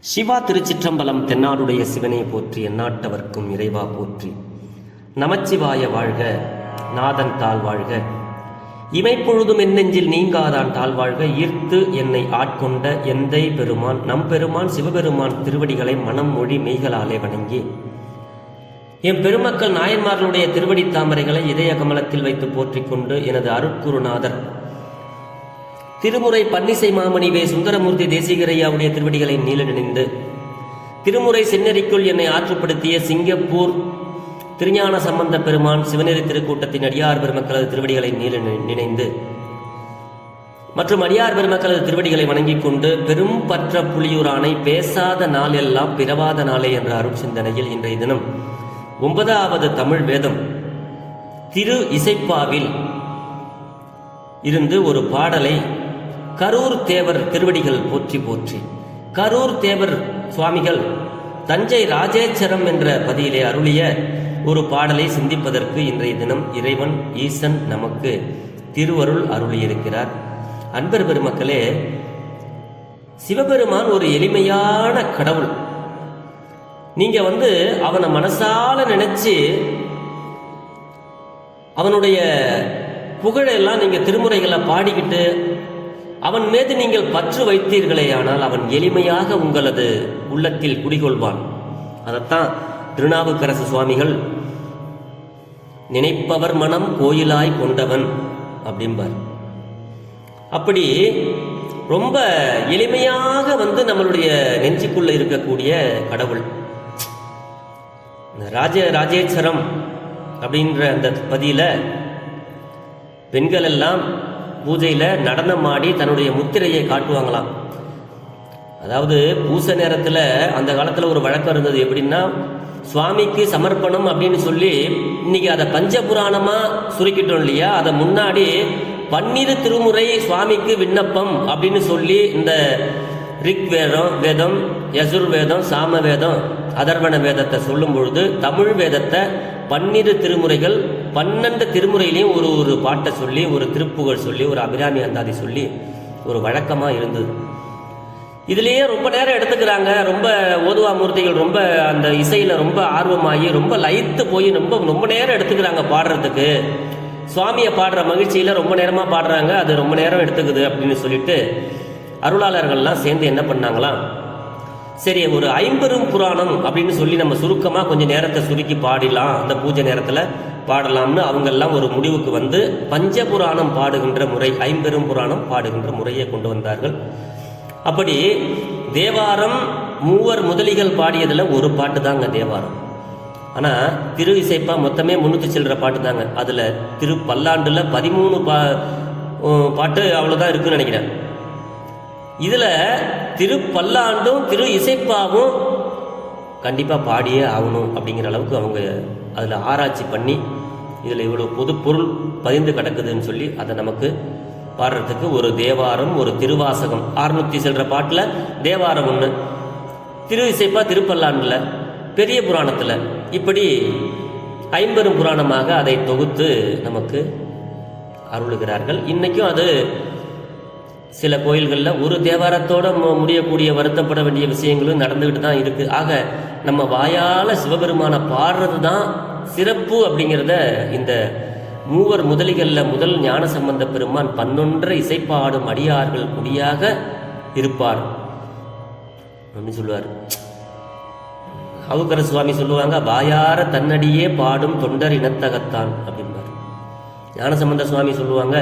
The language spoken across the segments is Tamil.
சிவா திருச்சிற்றம்பலம் தென்னாடுடைய சிவனை போற்றி எந்நாட்டவர்க்கும் இறைவா போற்றி. நமச்சிவாய வாழ்க, நாதன் தாழ் வாழ்க, இமைப்பொழுதும் என்னெஞ்சில் நீங்காதான் தாழ்வாழ்க. ஈர்த்து என்னை ஆட்கொண்ட எந்தை பெருமான் நம் பெருமான் சிவபெருமான் திருவடிகளை மனம் மொழி மெய்களாலே வணங்கி என் பெருமக்கள் நாயன்மார்களுடைய திருவடி தாமரைகளை இதய கமலத்தில் வைத்து போற்றிக் கொண்டு எனது அருட்குருநாதர் திருமுறை பன்னிசை மாமணி வே சுந்தரமூர்த்தி தேசிகரையாவுடைய திருவடிகளை நீல நினைந்து திருமுறை செந்நெறிக்குள் என்னை ஆற்றுப்படுத்திய சிங்கப்பூர் திருஞான சம்பந்த பெருமான் சிவநெறி திருக்கூட்டத்தின் அடியார் பெருமக்களது திருவடிகளை நீல நினைந்து மற்றும் அடியார் பெருமக்களது திருவடிகளை வணங்கிக் கொண்டு பெரும் பற்ற புலியூரானை பேசாத நாள் எல்லாம் பிறவாத நாளே என்ற அருள் சிந்தனையில் இன்றைய தினம் 9வது தமிழ் வேதம் திரு இசைப்பாவில் இருந்து ஒரு பாடலை கரூர் தேவர் திருவடிகள் போற்றி போற்றி. கரூர் தேவர் சுவாமிகள் தஞ்சை ராஜேச்சரம் என்ற பதியிலே அருளிய ஒரு பாடலை சிந்திப்பதற்கு இன்றைய தினம் இறைவன் ஈசன் நமக்கு திருவருள் அருளியிருக்கிறார். அன்பர் பெருமக்களே, சிவபெருமான் ஒரு எளிமையான கடவுள். நீங்க அவனை மனசால நினைச்சு அவனுடைய புகழெல்லாம் நீங்க திருமுறைகளை பாடிக்கிட்டு அவன் மீது நீங்கள் பற்று வைத்தீர்களே ஆனால் அவன் எளிமையாக உங்களது உள்ளத்தில் குடிகொள்வான். அதைத்தான் திருநாவுக்கரசு சுவாமிகள் நினைப்பவர் மனம் கோயிலாய் கொண்டவன் அப்படிம்பார். அப்படி ரொம்ப எளிமையாக நம்மளுடைய நெஞ்சுக்குள்ள இருக்கக்கூடிய கடவுள். ராஜேச்சரம் அப்படின்ற அந்த பதியில பெண்கள் எல்லாம் பூஜையில நடனம் ஆடி தன்னுடைய முத்திரையை காட்டுவாங்களாம். அதாவது பூச நேரத்துல அந்த காலத்துல ஒரு வழக்கம் இருந்தது. எப்படின்னா, சுவாமிக்கு சமர்ப்பணம் அப்படின்னு சொல்லி இன்னைக்கு அதை பஞ்சபுராணமா சுருக்கிட்டோம் இல்லையா, அதை முன்னாடி 12 திருமுறை சுவாமிக்கு விண்ணப்பம் அப்படின்னு சொல்லி இந்த ரிக் வேதம், யசுர் வேதம், சாம வேதம், அதர்வண வேதத்தை சொல்லும் பொழுது தமிழ் வேதத்தை 12 திருமுறைகள் 12 திருமுறையிலையும் ஒரு பாட்டை சொல்லி, ஒரு திருப்புகழ் சொல்லி, ஒரு அபிராமி அந்தாதி சொல்லி ஒரு வழக்கமா இருந்தது. இதுலயே ரொம்ப நேரம் எடுத்துக்கிறாங்க. ரொம்ப ஓதுவா மூர்த்திகள் ரொம்ப அந்த இசையில ரொம்ப ஆர்வமாகி ரொம்ப லயித்து போய் ரொம்ப நேரம் எடுத்துக்கிறாங்க பாடுறதுக்கு. சுவாமியை பாடுற மகிழ்ச்சியில ரொம்ப நேரமா பாடுறாங்க, அது ரொம்ப நேரம் எடுத்துக்குது அப்படின்னு சொல்லிட்டு அருளாளர்கள்லாம் சேர்ந்து என்ன பண்ணாங்களாம், சரி ஒரு 50 புராணம் அப்படின்னு சொல்லி நம்ம சுருக்கமா கொஞ்சம் நேரத்தை சுருக்கி பாடிடலாம், அந்த பூஜை நேரத்துல பாடலாம்னு அவங்க எல்லாம் ஒரு முடிவுக்கு பஞ்சபுராணம் பாடுகின்ற முறை, 50 புராணம் பாடுகின்ற முறையை கொண்டு வந்தார்கள். அப்படி தேவாரம் மூவர் முதலிகள் பாடியதுல ஒரு பாட்டு தாங்க தேவாரம். ஆனா திரு இசைப்பா மொத்தமே 300 சில்லற பாட்டு தாங்க. அதுல திரு பல்லாண்டுல 13 பாட்டு அவ்வளவுதான் இருக்குன்னு நினைக்கிறேன். இதுல திரு பல்லாண்டும் திரு இசைப்பாவும் கண்டிப்பா பாடியே ஆகணும் அப்படிங்கிற அளவுக்கு அவங்க அதுல ஆராய்ச்சி பண்ணி இதுல இவ்வளவு பொது பொருள் பதிந்து கிடக்குதுன்னு சொல்லி அதை நமக்கு பாடுறதுக்கு ஒரு தேவாரம், ஒரு திருவாசகம், 600 சில்லற பாட்டுல தேவாரம் ஒண்ணு, திரு இசைப்பா திருப்பல்லாண்டுல, பெரிய புராணத்துல, இப்படி 50 புராணமாக அதை தொகுத்து நமக்கு அருளுகிறார்கள். இன்னைக்கும் அது சில கோயில்களில் ஒரு தேவாரத்தோட முடியக்கூடிய வருத்தப்பட வேண்டிய விஷயங்களும் நடந்துகிட்டு தான் இருக்கு. ஆக நம்ம வாயால சிவபெருமான பாடுறது தான் சிறப்பு அப்படிங்கிறத இந்த மூவர் முதலிகளில் முதல் ஞான சம்பந்த பெருமான் 11 இசைப்பாடும் அடியார்கள் குடியாக இருப்பார் அப்படின்னு சொல்லுவார். அவுக்கர சுவாமி சொல்லுவாங்க, வாயார தன்னடியே பாடும் தொண்டர் இனத்தகத்தான் அப்படின்பார். ஞானசம்பந்த சுவாமி சொல்லுவாங்க,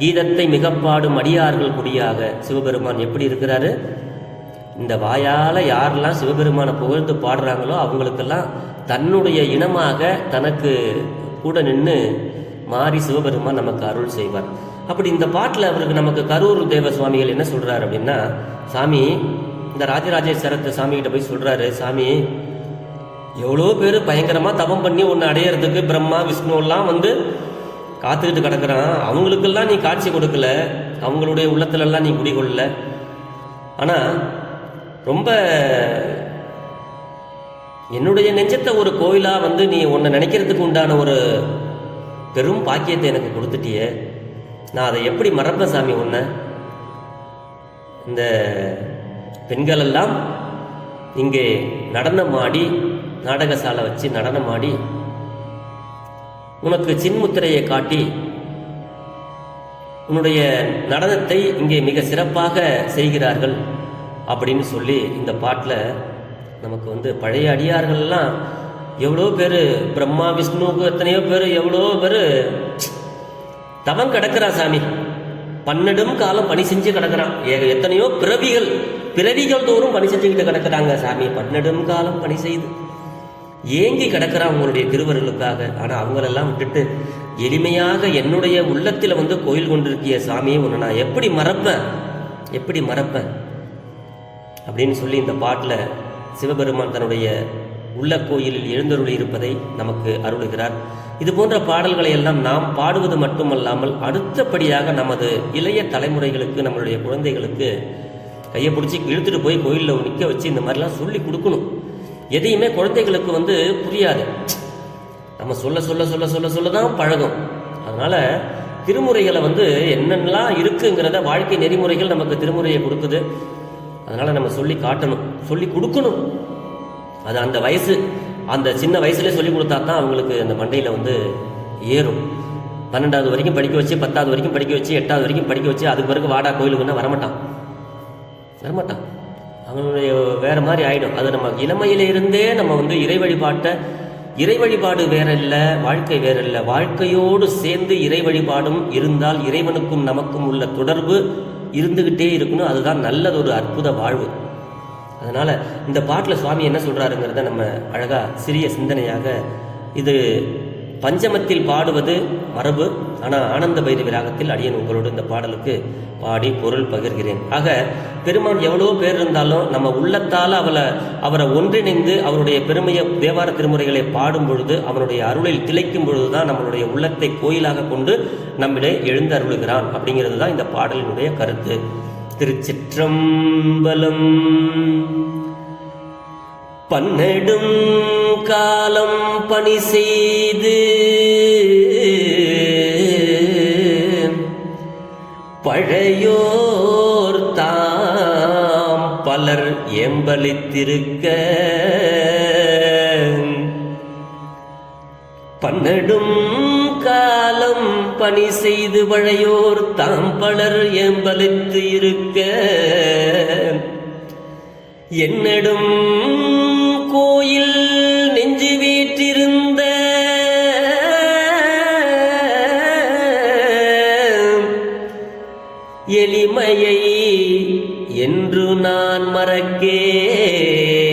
கீதத்தை மிக பாடும் அடியார்கள் குடியாக. சிவபெருமான் எப்படி இருக்கிறாரு, இந்த வாயால யாரெல்லாம் சிவபெருமானை புகழ்ந்து பாடுறாங்களோ அவங்களுக்கெல்லாம் தன்னுடைய இனமாக தனக்கு கூட நின்று மாறி சிவபெருமான் நமக்கு அருள் செய்வார். அப்படி இந்த பாட்டில் அவருக்கு நமக்கு கரூர் தேவ சுவாமிகள் என்ன சொல்றாரு அப்படின்னா, சாமி இந்த ராஜராஜேஸ்வரத்தை சாமிகிட்ட போய் சொல்றாரு, சாமி எவ்வளோ பேர் பயங்கரமா தவம் பண்ணி ஒன்று அடையிறதுக்கு பிரம்மா விஷ்ணு எல்லாம் காத்துக்கிட்டு கிடக்குறான், அவங்களுக்கெல்லாம் நீ காட்சி கொடுக்கல, அவங்களுடைய உள்ளத்துலலாம் நீ குடிகொள்ளல. ஆனா ரொம்ப என்னுடைய நெஞ்சத்தை ஒரு கோயிலா நீ உன்னை நினைக்கிறதுக்கு உண்டான ஒரு பெரும் பாக்கியத்தை எனக்கு கொடுத்துட்டியே, நான் அதை எப்படி மறப்பேன் சாமி உன்னை. இந்த பெண்கள் எல்லாம் இங்கே நடனமாடி, நாடகசாலை வச்சு நடனமாடி உனக்கு சின்முத்திரையை காட்டி உன்னுடைய நடனத்தை இங்கே மிக சிறப்பாக செய்கிறார்கள் அப்படின்னு சொல்லி இந்த பாட்டில் நமக்கு பழைய அடியார்கள்லாம் எவ்வளோ பேர், பிரம்மா விஷ்ணுவுக்கு எத்தனையோ பேர், எவ்வளோ பேர் தவம் கிடக்கிறா சாமி, 12 காலம் பணி செஞ்சு கிடக்கிறான். எத்தனையோ பிறவிகள் தோறும் பணி செஞ்சுக்கிட்டு கிடக்கிறாங்க சாமி, 12 காலம் பணி செய்து ஏங்கி கிடக்கிறான் உங்களுடைய திருவருளுக்காக. ஆனால் அவங்களெல்லாம் விட்டுட்டு எளிமையாக என்னுடைய உள்ளத்தில் கோயில் கொண்டிருக்கிய சாமியை உன்னை நான் எப்படி மறப்பேன் அப்படின்னு சொல்லி இந்த பாட்டில் சிவபெருமான் தன்னுடைய உள்ள கோயிலில் எழுந்தருளி இருப்பதை நமக்கு அருளுகிறார். இது போன்ற பாடல்களை எல்லாம் நாம் பாடுவது மட்டுமல்லாமல் அடுத்தபடியாக நமது இளைய தலைமுறைகளுக்கு, நம்மளுடைய குழந்தைகளுக்கு கையை பிடிச்சி இழுத்துட்டு போய் கோயிலில் நிற்க வச்சு இந்த மாதிரிலாம் சொல்லி கொடுக்கணும். எதையுமே குழந்தைகளுக்கு புரியாது, நம்ம சொல்ல சொல்ல சொல்ல சொல்ல சொல்ல தான் பழகும். அதனால் திருமுறைகளை என்னென்னலாம் இருக்குங்கிறத, வாழ்க்கை நெறிமுறைகள் நமக்கு திருமுறையை கொடுக்குது. அதனால் நம்ம சொல்லி காட்டணும், சொல்லி கொடுக்கணும். அது அந்த வயசு, அந்த சின்ன வயசுலேயே சொல்லி கொடுத்தா தான் அவங்களுக்கு அந்த மண்டையில் ஏறும். 12வது வரைக்கும் படிக்க வச்சு, 10வது வரைக்கும் படிக்க வச்சு, 8வது வரைக்கும் படிக்க வச்சு, அதுக்கு பிறகு வாடா கோயிலுக்குன்னா வரமாட்டான். அவங்களுடைய வேற மாதிரி ஆகிடும். அது நம்ம இளமையிலிருந்தே நம்ம இறை வழிபாடு வேற இல்லை, வாழ்க்கை வேற இல்லை. வாழ்க்கையோடு சேர்ந்து இறை வழிபாடும் இருந்தால் இறைவனுக்கும் நமக்கும் உள்ள தொடர்பு இருந்துகிட்டே இருக்கணும். அதுதான் நல்லதொரு அற்புத வாழ்வு. அதனால இந்த பாட்டில் சுவாமி என்ன சொல்றாருங்கிறத நம்ம அழகா சிறிய சிந்தனையாக, இது பஞ்சமத்தில் பாடுவது மரபு, ஆனால் ஆனந்த பைரவி ராகத்தில் அடியேன் உங்களோடு இந்த பாடலுக்கு பாடி பொருள் பகிர்கிறேன். ஆக பெருமான் எவ்வளோ பேர் இருந்தாலும் நம்ம உள்ளத்தால் அவரை ஒன்றிணைந்து அவருடைய பெருமையை, தேவார திருமுறைகளை பாடும் பொழுது, அவனுடைய அருளில் திளைக்கும் பொழுது தான் நம்மளுடைய உள்ளத்தை கோயிலாக கொண்டு நம்மிடையே எழுந்து அருளுகிறான். அப்படிங்கிறது தான் இந்த பாடலினுடைய கருத்து. திருச்சிற்றம்பலம். பன்னெடும் காலம் பணி செய்து பழையோர் தாம் பலர் எம்பலித்திருக்க, பன்னெடும் காலம் பணி செய்து பழையோர் தாம் பலர் எம்பலித்து இருக்க, என்னடும் கோயில் நெஞ்சு வீற்றிருந்த எளிமையை என்று நான் மறக்கேன்.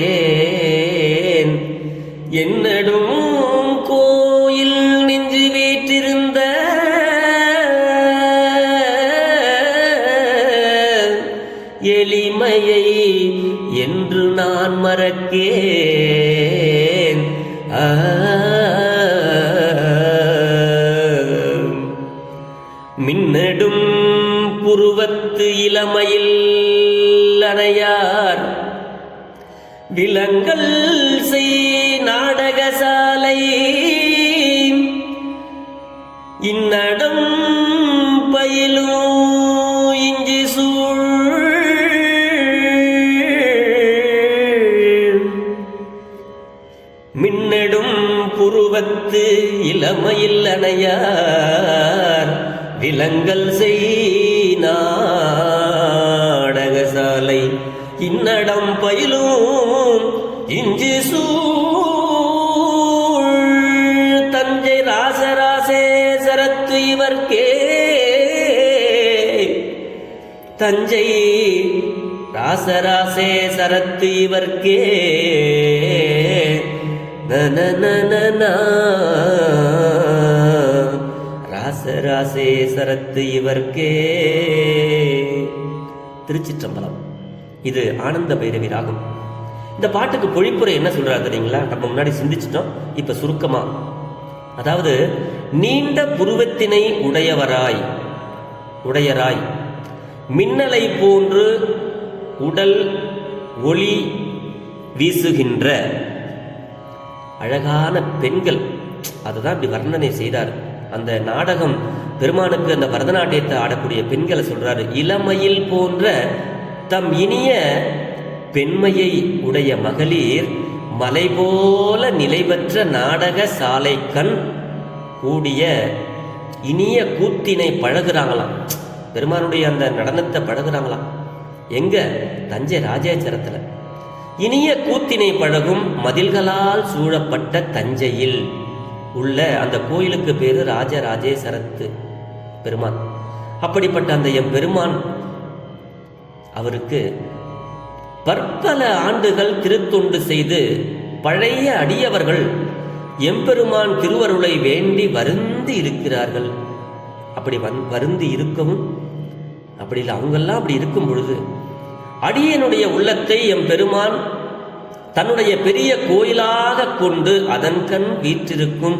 என்னடும் கோயில் நெஞ்சு வீற்றிருந்த எளிமையை என்று நான் மறக்கேன். மின்னடும் புருவத்து இளமையில் அணையார் விலங்கல் செய் நாடகசாலை, இன்னடம் பயிலும் இஞ்சி சூழ் மின்னடும் புருவத்து இளமையில் அணையார் விலங்கல் செய் நாடகசாலை, இன்னடம் பயிலும் இஞ்சி சூழ் தஞ்சை ராசராசேசரத்து இவர்க்கே, தஞ்சை ராசராசேசரத்து இவர்க்கே, ராசராசேசரத்து இவர்க்கே. திருச்சிற்றம்பலம். இது ஆனந்த பைரவி ராகம். இந்த பாட்டுக்கு பொழிப்புரை என்ன சொல்றாரு தெரியுங்களா? நம்ம முன்னாடி சிந்திச்சிட்டோம், இப்ப சுருக்கமா. அதாவது, நீண்ட புருவத்தினை உடையராய் மின்னலை போன்று உடல் ஒளி வீசுகின்ற அழகான பெண்கள். அதுதான் இப்படி வர்ணனை செய்தார். அந்த நாடகம் பெருமானுக்கு அந்த பரதநாட்டியத்தை ஆடக்கூடிய பெண்களை சொல்றாரு. இளமையில் போன்ற தம் இனிய பெண்மையை உடைய மகளிர் மலை போல நிலைபெற்ற நாடக சாலை கண் கூடிய இனிய கூத்தினை பழகுறாங்களாம். பெருமானுடைய அந்த நடனத்தை பழகுறாங்களாம். எங்க? தஞ்சை ராஜேச்சரத்துல. இனிய கூத்தினை பழகும் மதில்களால் சூழப்பட்ட தஞ்சையில் உள்ள அந்த கோயிலுக்கு பேரு ராஜராஜேஸ்வரத்து பெருமான். அப்படிப்பட்ட அந்த எம் பெருமான் அவருக்கு பற்பல ஆண்டுகள் திருத்தொண்டு செய்து பழைய அடியவர்கள் எம்பெருமான் திருவருளை வேண்டி வருந்தி இருக்கிறார்கள். அப்படி வருந்தி இருக்கவும், அப்படி இல்லை, அவங்கெல்லாம் அப்படி இருக்கும் பொழுது அடியனுடைய உள்ளத்தை எம் பெருமான் தன்னுடைய பெரிய கோயிலாக கொண்டு அதன் கண் வீற்றிருக்கும்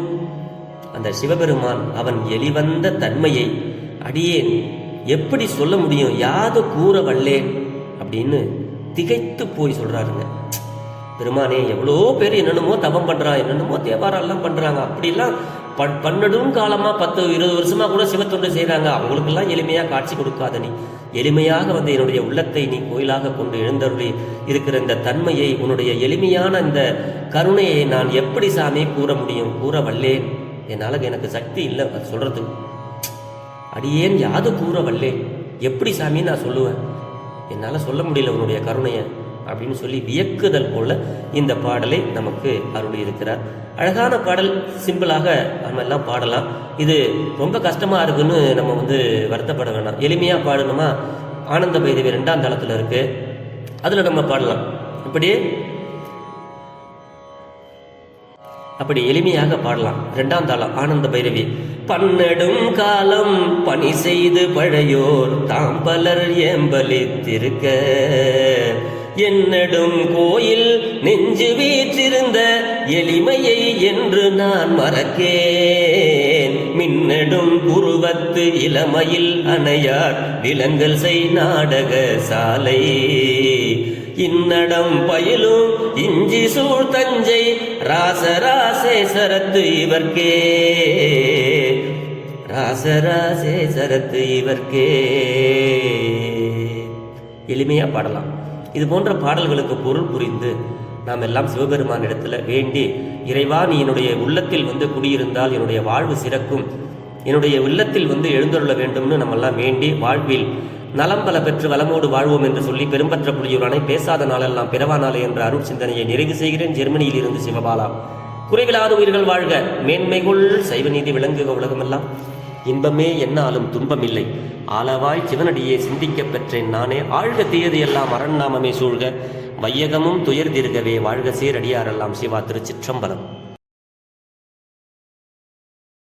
அந்த சிவபெருமான் அவன் எளிவந்த தன்மையை அடியேன் எப்படி சொல்ல முடியும், யாது கூற வல்லேன் அப்படின்னு திகைத்து போய் சொல்றாருங்க. பெருமானே, எவ்வளோ பேர் என்னென்னமோ தவம் பண்றான், என்னென்னமோ தேவாரெல்லாம் பண்றாங்க, அப்படிலாம் பன்னெடும் காலமா 10-20 வருஷமா கூட சிவத்தொண்டு செய்யறாங்க. அவங்களுக்கெல்லாம் எளிமையா காட்சி கொடுக்காத நீ எளிமையாக வந்து என்னுடைய உள்ளத்தை நீ கோயிலாக கொண்டு எழுந்தருளி இருக்கிற இந்த தன்மையை, உன்னுடைய எளிமையான இந்த கருணையை நான் எப்படி சாமி கூற முடியும், கூற வல்லேன், என்னால எனக்கு சக்தி இல்லை அது சொல்றதுக்கு. அடியேன் யாது கூற வல்லேன், எப்படி சாமி நான் சொல்லுவேன், என்னால சொல்ல முடியல உன்னுடைய கருணையை அப்படின்னு சொல்லி வியக்குதல் போல இந்த பாடலை நமக்கு அருளி இருக்கிறார். அழகான பாடல், சிம்பிளாக நம்ம எல்லாம் பாடலாம். இது ரொம்ப கஷ்டமா இருக்குன்னு நம்ம வந்து வருத்தப்பட வேண்டாம். எளிமையா பாடணுமா, ஆனந்த பைரவி 2ஆம் தளத்துல இருக்கு, அதுல நம்ம பாடலாம். அப்படி எளிமையாக பாடலாம். 2ஆம் தாளம் ஆனந்த பைரவி. பன்னெடும் காலம் பணி செய்து பழையோர் தாம் பலர் ஏம்பலித்திருக்க, என்னடும் கோயில் நெஞ்சு வீற்றிருந்த எளிமையை என்று நான் மறக்கேன், மின்னடும் புருவத்து இளமையில் அணையார் விலங்கல் செய் நாடக சாலை, இன்னடம் பயிலும் இஞ்சி சூழ் தஞ்சை ராசராசேசரத்து இவர்க்கே, ராசராசேசரத்து இவர்க்கே. எளிமையா பாடலாம். இது போன்ற பாடல்களுக்கு பொருள் புரிந்து நாம் எல்லாம் சிவபெருமான் இடத்துல வேண்டி, இறைவா நீ என்னுடைய உள்ளத்தில் வந்து குடியிருந்தால் என்னுடைய வாழ்வு சிறக்கும், என்னுடைய உள்ளத்தில் வந்து எழுந்தருள வேண்டும்னு நம்மெல்லாம் வேண்டி வாழ்வில் நலம் பல பெற்று வளமோடு வாழ்வோம் என்று சொல்லி பெரும்பற்ற புலியூரானை பேசாத நாளெல்லாம் பிறவா நாளே என்ற அருள் சிந்தனையை நிறைவு செய்கிறேன். ஜெர்மனியில் இருந்து சிவபாலா. குறைவிலாத உயிர்கள் வாழ்க, மேன்மைகள் சைவ நீதி விளங்குக உலகமெல்லாம், இன்பமே என்னாலும் துன்பமில்லை, ஆளவாய் சிவனடியே சிந்திக்க பெற்றேன் நானே, ஆழ்க தீயது எல்லாம் அரண்நாமமே சூழ்க, வையகமும் துயர்திருகவே வாழ்க சீரடியாரெல்லாம். சிவா. திருச்சிற்றம்பலம்.